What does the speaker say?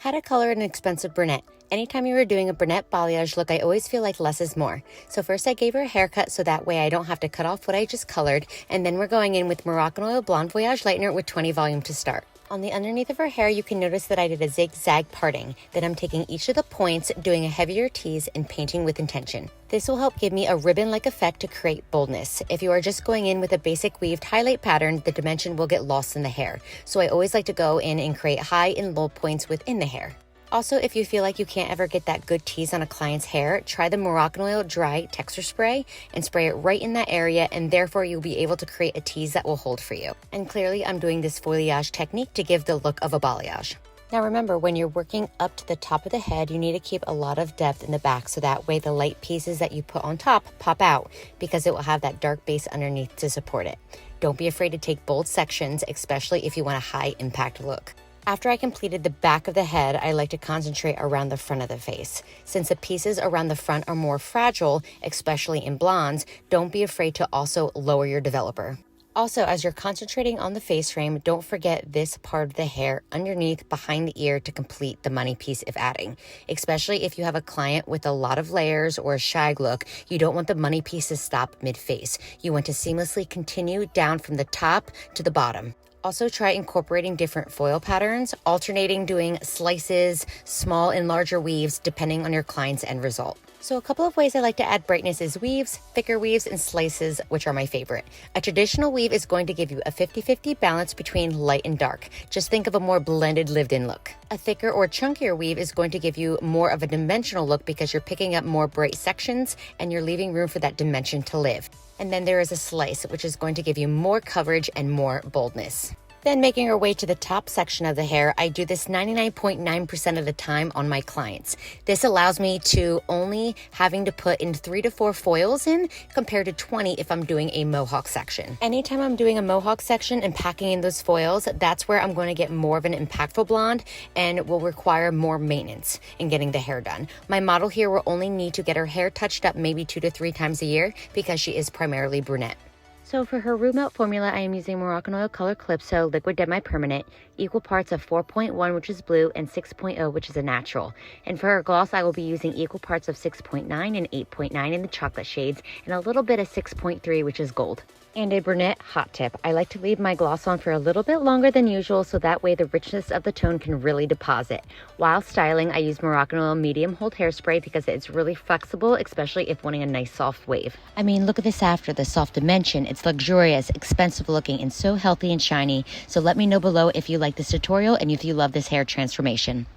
How to color an expensive brunette. Anytime you were doing a brunette balayage look, I always feel like less is more. So first I gave her a haircut so that way I don't have to cut off what I just colored, and then we're going in with Moroccan Oil Blonde Voyage Lightener with 20 volume to start. On the underneath of her hair, you can notice that I did a zigzag parting. Then I'm taking each of the points, doing a heavier tease, and painting with intention. This will help give me a ribbon-like effect to create boldness. If you are just going in with a basic weaved highlight pattern, the dimension will get lost in the hair. So I always like to go in and create high and low points within the hair. Also, if you feel like you can't ever get that good tease on a client's hair, try the Moroccan Oil Dry Texture Spray and spray it right in that area, and therefore you'll be able to create a tease that will hold for you. And clearly, I'm doing this foliage technique to give the look of a balayage. Now remember, when you're working up to the top of the head, you need to keep a lot of depth in the back so that way the light pieces that you put on top pop out because it will have that dark base underneath to support it. Don't be afraid to take bold sections, especially if you want a high impact look. After I completed the back of the head, I like to concentrate around the front of the face. Since the pieces around the front are more fragile, especially in blondes, don't be afraid to also lower your developer. Also, as you're concentrating on the face frame, don't forget this part of the hair underneath behind the ear to complete the money piece if adding. Especially if you have a client with a lot of layers or a shag look, you don't want the money piece to stop mid-face. You want to seamlessly continue down from the top to the bottom. Also try incorporating different foil patterns, alternating doing slices, small and larger weaves, depending on your client's end result. So a couple of ways I like to add brightness is weaves, thicker weaves, and slices, which are my favorite. A traditional weave is going to give you a 50-50 balance between light and dark. Just think of a more blended, lived-in look. A thicker or chunkier weave is going to give you more of a dimensional look because you're picking up more bright sections and you're leaving room for that dimension to live. And then there is a slice, which is going to give you more coverage and more boldness. Then making our way to the top section of the hair, I do this 99.9% of the time on my clients. This allows me to only having to put in 3 to 4 foils in compared to 20 if I'm doing a mohawk section. Anytime I'm doing a mohawk section and packing in those foils, that's where I'm going to get more of an impactful blonde and will require more maintenance in getting the hair done. My model here will only need to get her hair touched up maybe 2 to 3 times a year because she is primarily brunette. So for her root melt formula, I am using Moroccan Oil Color Calypso Liquid Demi Permanent, equal parts of 4.1, which is blue, and 6.0, which is a natural. And for her gloss, I will be using equal parts of 6.9 and 8.9 in the chocolate shades, and a little bit of 6.3, which is gold. And a brunette hot tip. I like to leave my gloss on for a little bit longer than usual so that way the richness of the tone can really deposit. While styling, I use Moroccan Oil Medium Hold Hairspray because it's really flexible, especially if wanting a nice soft wave. I mean, look at this after, the soft dimension. It's luxurious, expensive looking, and so healthy and shiny. So let me know below if you like this tutorial and if you love this hair transformation.